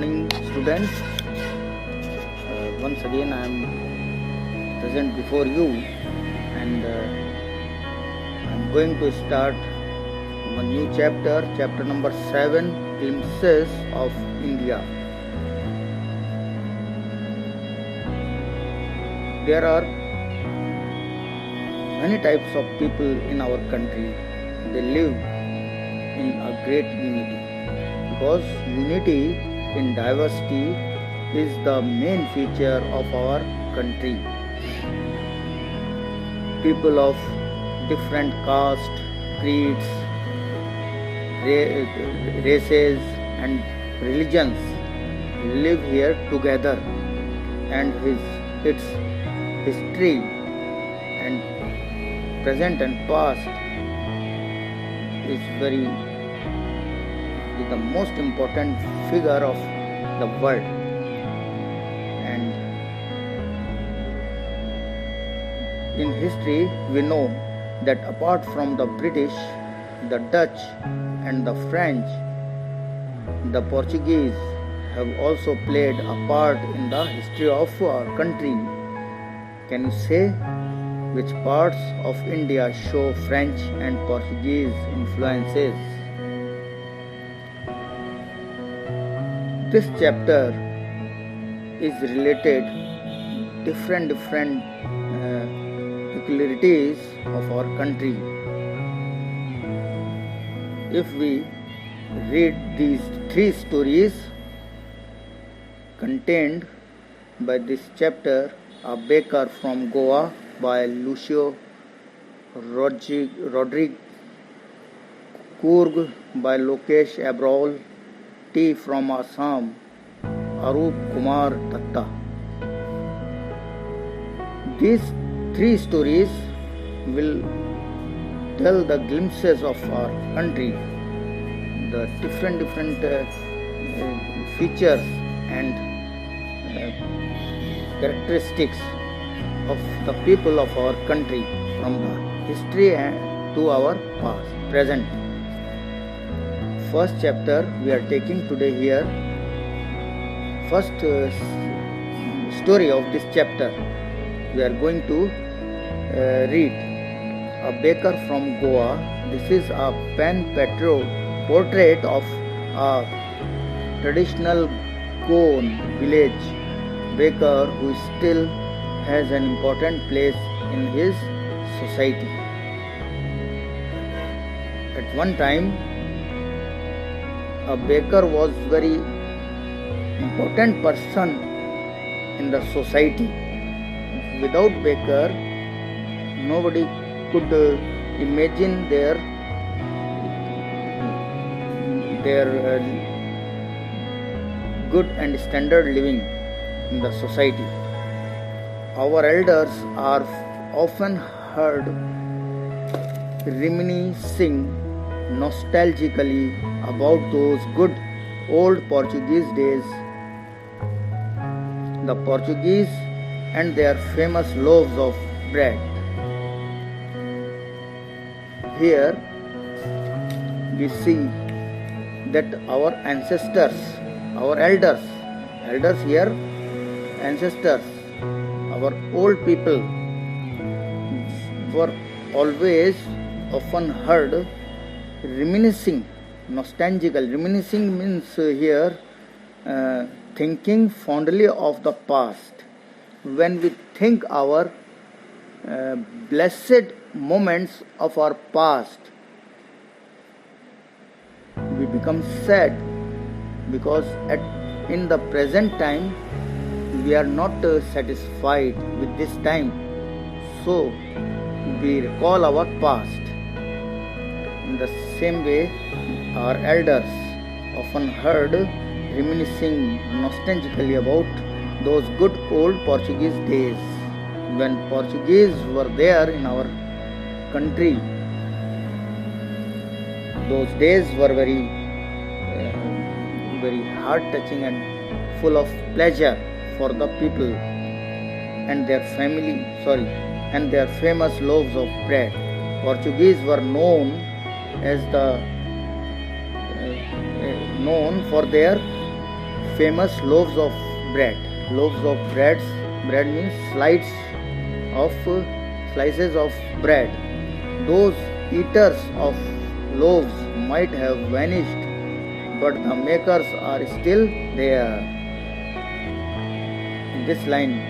morning, students. Once again, I am present before you, and I am going to start one new chapter, chapter number 7, Glimpses of India. There are many types of people in our country. They live in a great unity, because unity in diversity is the main feature of our country. People of different caste, creeds, races and religions live here together, and its history and present and past is the most important figure of the world. And in history we know that apart from the British, the Dutch and the French, the Portuguese have also played a part in the history of our country. Can you say which parts of India show French and Portuguese influences? This chapter is related different peculiarities of our country. If we read these 3 stories contained by this chapter: A Baker from Goa by Lucio Rodriguez, Coorg by Lokesh Abrol, Tea from Assam, Arup Kumar Datta. These 3 stories will tell the glimpses of our country, the different features and characteristics of the people of our country, from the history to our present. First chapter we are taking today here. First story of this chapter we are going to read: A Baker from Goa. This is a pen portrait of a traditional Goan village baker who still has an important place in his society. At one time, a baker was very important person in the society. Without baker, nobody could imagine their good and standard living in the society. Our elders are often heard reminiscing nostalgically about those good old Portuguese days. The Portuguese and their famous loaves of bread. Here we see that our ancestors, our elders here, ancestors, our old people were always often heard reminiscing, nostalgical. Reminiscing means here thinking fondly of the past. When we think our blessed moments of our past, we become sad, because in the present time we are not satisfied with this time, so we recall our past. In the same way, our elders often heard reminiscing nostalgically about those good old Portuguese days, when Portuguese were there in our country. Those days were very heart-touching and full of pleasure for the people and their famous loaves of bread. Portuguese were known for their famous loaves of bread. Loaves of bread means slices of bread. Those eaters of loaves might have vanished, but the makers are still there. In this line,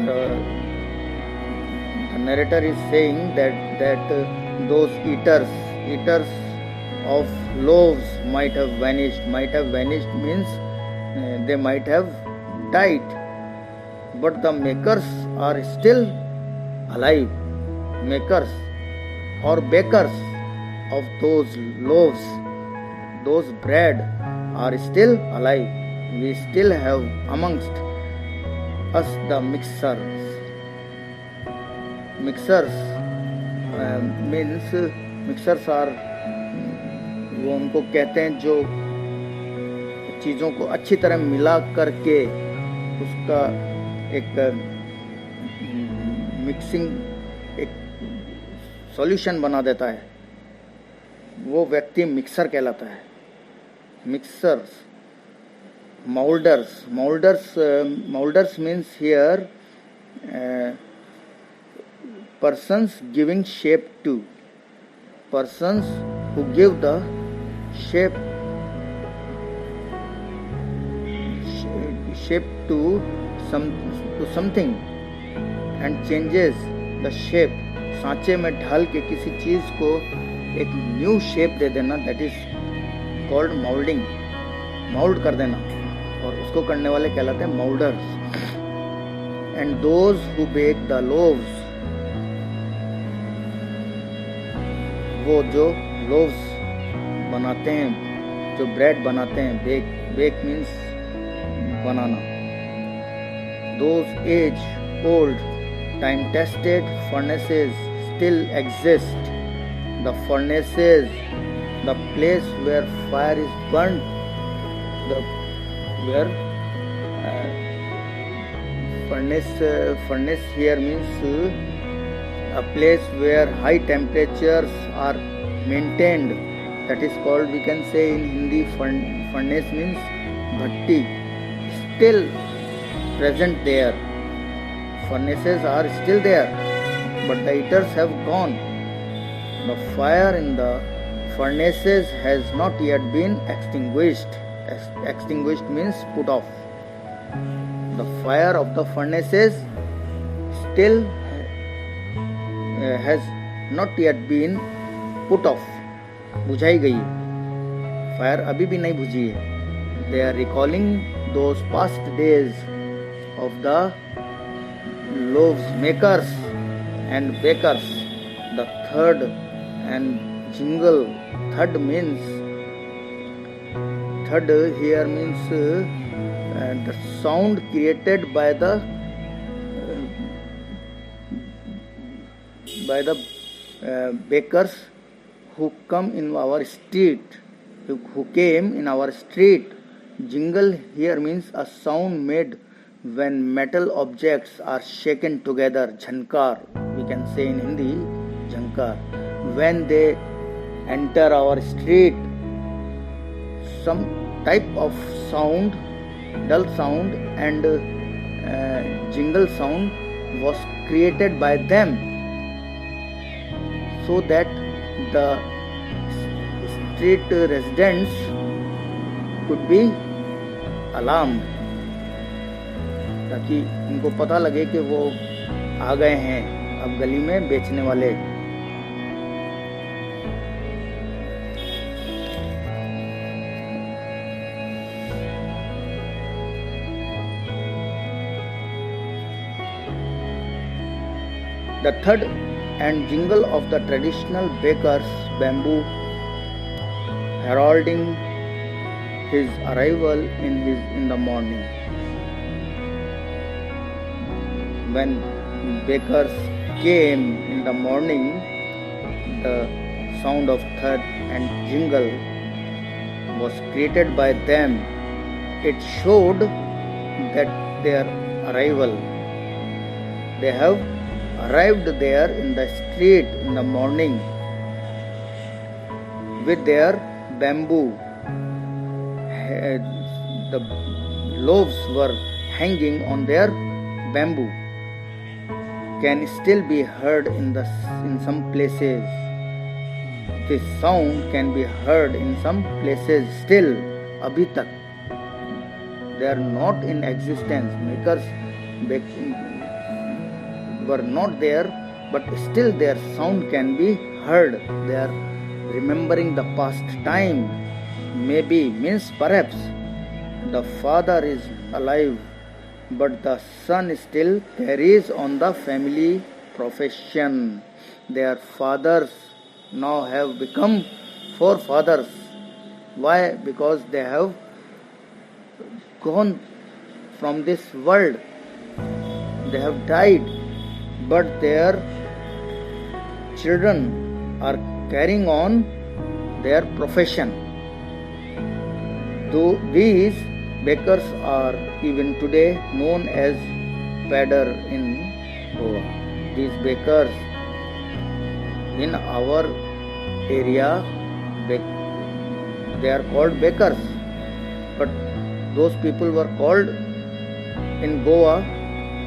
the narrator is saying that those eaters of loaves might have vanished. Might have vanished means they might have died, but the makers are still alive. Makers or bakers of those loaves, those bread are still alive. We still have amongst us the mixers. Mixers are वो उनको कहते हैं जो चीज़ों को अच्छी तरह मिला करके उसका एक मिक्सिंग एक सॉल्यूशन बना देता है, वो व्यक्ति मिक्सर कहलाता है. Mixers. Molders means here persons giving shape to. Persons who give the shape to something and changes the shape. सांचे में ढाल के किसी चीज को एक न्यू शेप दे देना, that is called molding. Mold कर देना, और उसको करने वाले कहलाते हैं molders. And those who bake the loaves, वो जो loaves बनाते हैं, जो bread बनाते हैं, bake means banana. Those age-old, time-tested furnaces still exist. The furnaces, the place where fire is burnt, furnace here means a place where high temperatures are maintained. That is called, we can say in Hindi, furnace means bhatti. Still present there. Furnaces are still there, but the eaters have gone. The fire in the furnaces has not yet been extinguished. Extinguished means put off. The fire of the furnaces still has not yet been put off. बुझाई गई. Fire अभी भी नहीं बुझी है. They are recalling those past days of the loaves makers and bakers. The third and jingle. Third here means the sound created by the bakers who come in our street, who came in our street. Jingle here means a sound made when metal objects are shaken together. Jhankar, we can say in Hindi, jhankar. When they enter our street, some type of sound, dull sound and jingle sound was created by them, so that the street residents could be alarmed, ताकि उनको पता लगे कि वो आ गए हैं अब गली में बेचने वाले. The third and jingle of the traditional baker's bamboo, heralding his arrival in the morning. When bakers came in the morning, the sound of third and jingle was created by them. It showed that their arrival. They have arrived there in the street in the morning with their bamboo. The loaves were hanging on their bamboo can still be heard in some places. This sound can be heard in some places still. Abhi tak. They are not in existence. Makers were not there, but still their sound can be heard. They are remembering the past time. Maybe means perhaps the father is alive, but the son still carries on the family profession. Their fathers now have become forefathers. Why? Because they have gone from this world. They have died, but their children are carrying on their profession. Though these bakers are even today known as padder in Goa. These bakers in our area, they are called bakers, but those people were called in Goa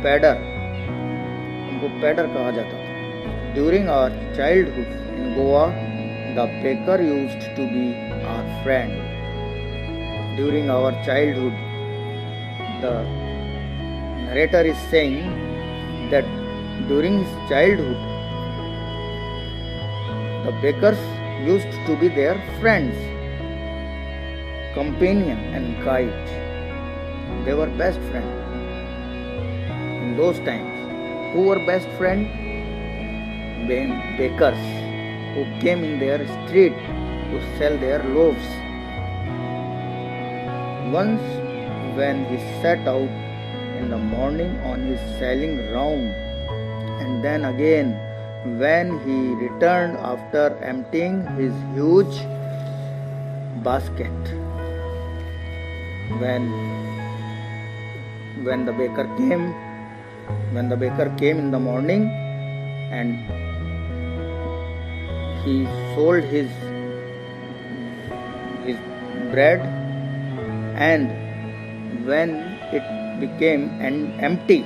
padder. उनको पैडर कहा जाता था. During our childhood in Goa, the baker used to be our friend. During our childhood, the narrator is saying that during his childhood, the bakers used to be their friends, companion and guide. They were best friends in those times. Who were best friends? Bakers who came in their street to sell their loaves. Once when he set out in the morning on his sailing round, and then again when he returned after emptying his huge basket. When the baker came in the morning and he sold his bread, and when it became empty,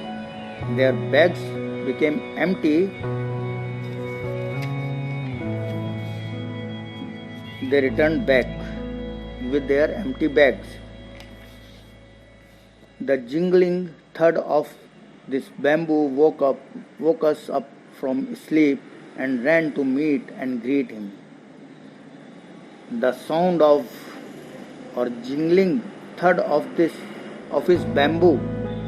their bags became empty, they returned back with their empty bags. The jingling thud of this bamboo woke us up from sleep and ran to meet and greet him. The sound of or jingling thud of his bamboo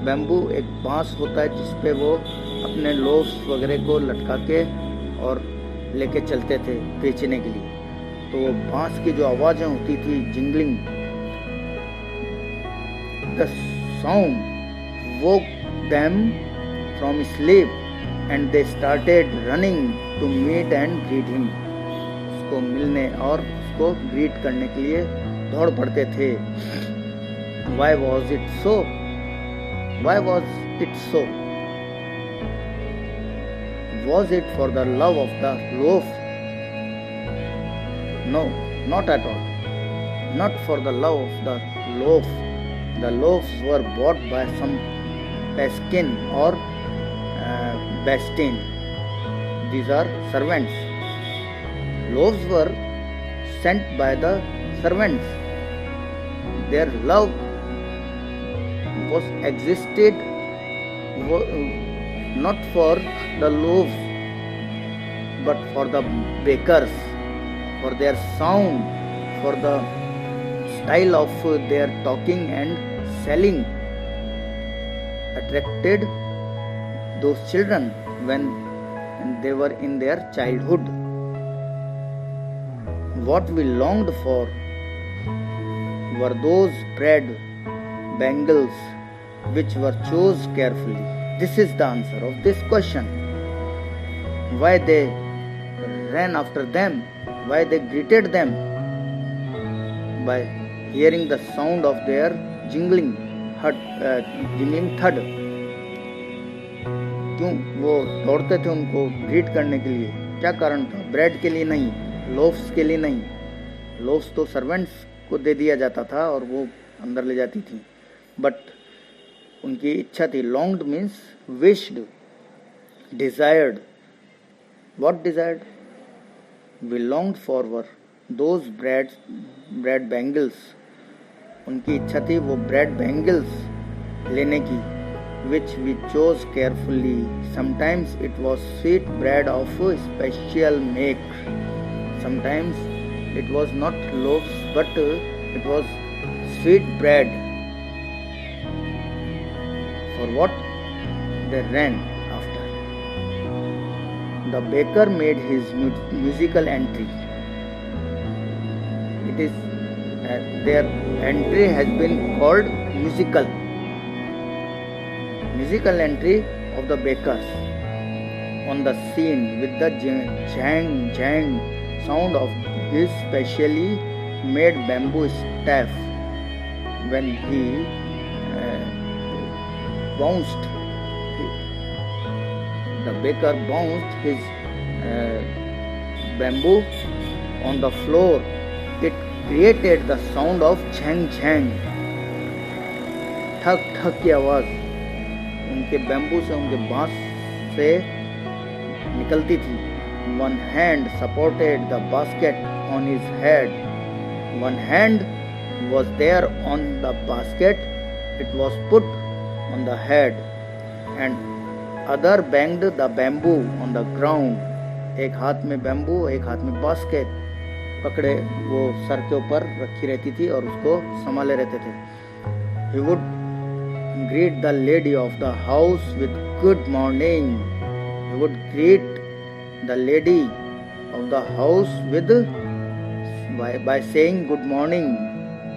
एक बांस होता है जिसपे वो अपने loaves वगैरह को लटका के और लेके चलते थे बेचने के लिए. तो वो बांस की जो आवाज़ें होती थी, jingling, the sound woke them from sleep and they started running to meet and greet him. उसको मिलने और उसको ग्रीट करने के लिए दौड़ पड़ते थे. Why was it so? Why was it so? Was it for the love of the loaf? No, not at all. Not for the love of the loaf. The loaves were bought by some Paskin or Bastin. These are servants. Loaves were sent by the servants. Their love was existed not for the loaves but for the bakers, for their sound, for the style of their talking and selling attracted those children when they were in their childhood. What we longed for were those bread bangles which were chose carefully. This is the answer of this question. Why they ran after them? Why they greeted them? By hearing the sound of their jingling thud. क्यों वो दौड़ते थे उनको greet करने के लिए? क्या कारण था? ब्रेड के लिए नहीं, लोफ्स के लिए नहीं. लोफ्स तो सर्वेंट्स को दे दिया जाता था और वो अंदर ले जाती थी. बट उनकी इच्छा थी. Longed means wished, desired. What desired? We longed for those bread bangles. उनकी इच्छा थी वो ब्रेड बैंगल्स लेने की, which we chose carefully. Sometimes it was sweet bread of special make. Sometimes it was not loaves, but it was sweet bread. For what? They ran after. The baker made his musical entry. It is their entry has been called musical entry of the bakers on the scene with the jang sound of his specially made bamboo staff. When he bounced, the baker bounced his bamboo on the floor. It created the sound of Zhang Zhang, ठक ठक की आवाज उनके bamboo से, उनके बांस से निकलती थी. One hand supported the basket on his head. One hand was there on the basket. It was put on the head, and other banged the bamboo on the ground. एक हाथ में बैम्बू, एक हाथ में बास्केट पकड़े वो sir के ऊपर रखी रहती थी और उसको संभाले रहते थे. He would greet the lady of the house with good morning. He would greet the lady of the house with by saying good morning,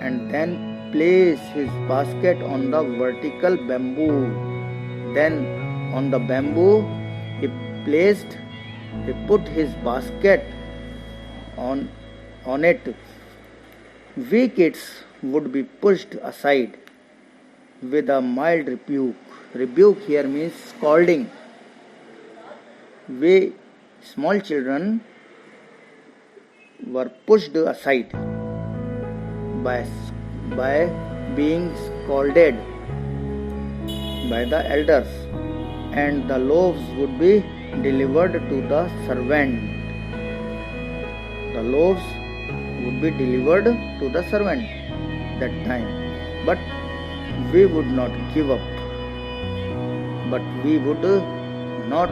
and then place his basket on the vertical bamboo. Then on the bamboo he put his basket on it. We kids would be pushed aside with a mild rebuke. Rebuke here means scolding. We small children were pushed aside by being scolded by the elders, and the loaves would be delivered to the servant. The loaves would be delivered to the servant that time. But we would not give up. But we would not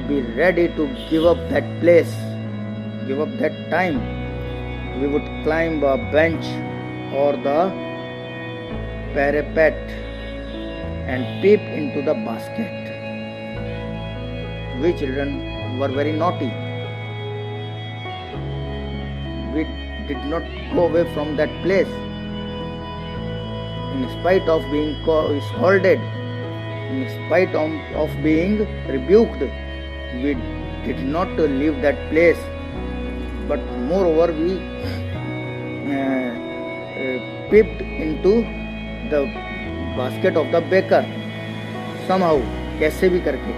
be ready to give up that place, give up that time. We would climb a bench or the parapet and peep into the basket. We children were very naughty. We did not go away from that place. In spite of being scolded, in spite of being rebuked, we did not leave that place. But moreover, we peeped into the basket of the baker. Somehow, कैसे भी करके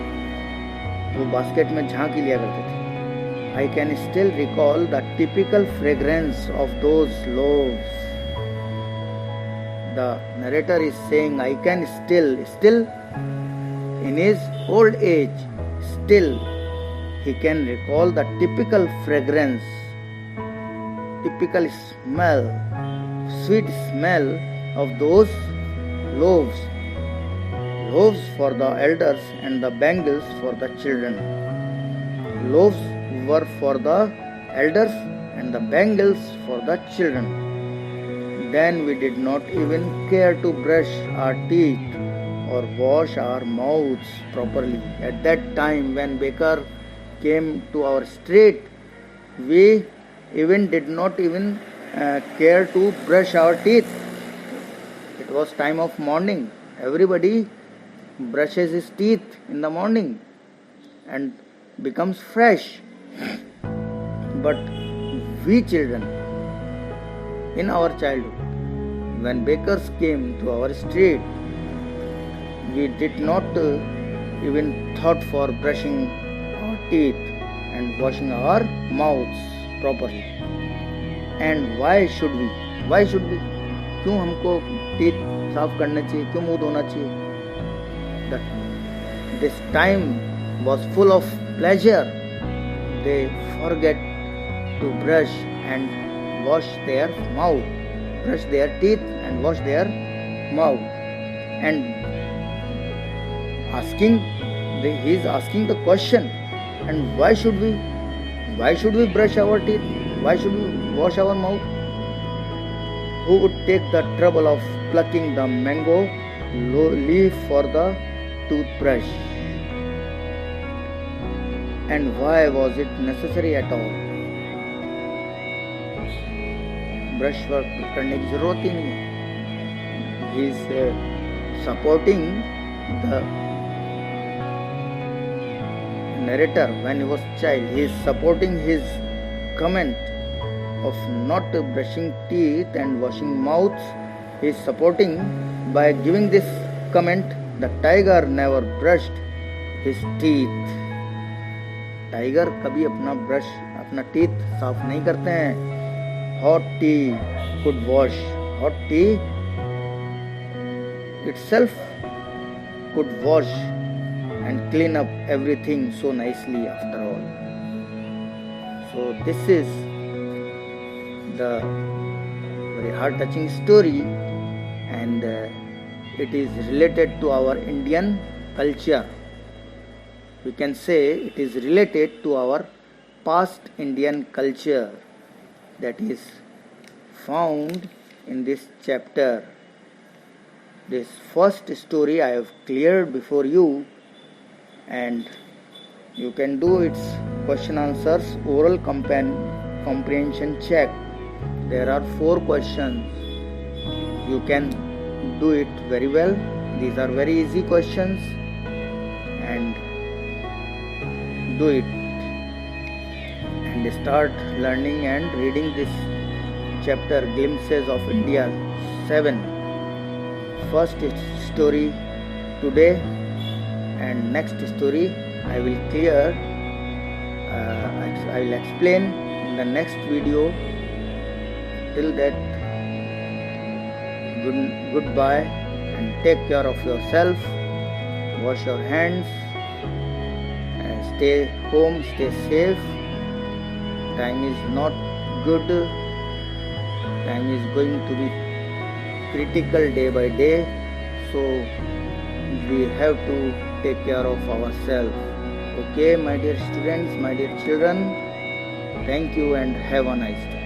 वो basket में झांकी लिया करते थे. I can still recall the typical fragrance of those loaves. The narrator is saying, I can still in his old age, still he can recall the typical fragrance, typical smell, sweet smell of those loaves. Loaves for the elders and the bangles for the children. Loaves were for the elders and the bangles for the children. Then we did not even care to brush our teeth or wash our mouths properly. At that time, when baker came to our street, we did not even care to brush our teeth. It was time of morning. Everybody brushes his teeth in the morning and becomes fresh. But we children, in our childhood, when bakers came to our street, we did not even thought for brushing our teeth and washing our mouths properly. And why should we? क्यों हमको teeth साफ करना चाहिए, क्यों मुंह धोना चाहिए? This time was full of pleasure. They forget to brush and wash their mouth, brush their teeth and wash their mouth. And he is asking the question, and why should we brush our teeth? Why should we wash our mouth? Who would take the trouble of plucking the mango leaf for the toothbrush? And why was it necessary at all? Brush work करने की जरूरत ही नहीं है. He is supporting the narrator when he was child. He is supporting his comment of not brushing teeth and washing mouths. He is supporting by giving this comment. The tiger never brushed his teeth. Tiger कभी अपना teeth साफ नहीं करते हैं. Hot tea could wash. Hot tea itself could wash and clean up everything so nicely after all. So this is the very heart-touching story, and it is related to our Indian culture. We can say it is related to our past Indian culture that is found in this chapter. This first story I have cleared before you, and you can do its question answers oral comprehension check. There are 4 questions. You can do it very well. These are very easy questions, and do it and start learning and reading this chapter, Glimpses of India 7. First story today, and next story I will clear. I will explain in the next video. Till that, goodbye and take care of yourself. Wash your hands. Stay home, stay safe. Time is not good. Time is going to be critical day by day. So we have to take care of ourselves. Okay, my dear students, my dear children. Thank you and have a nice day.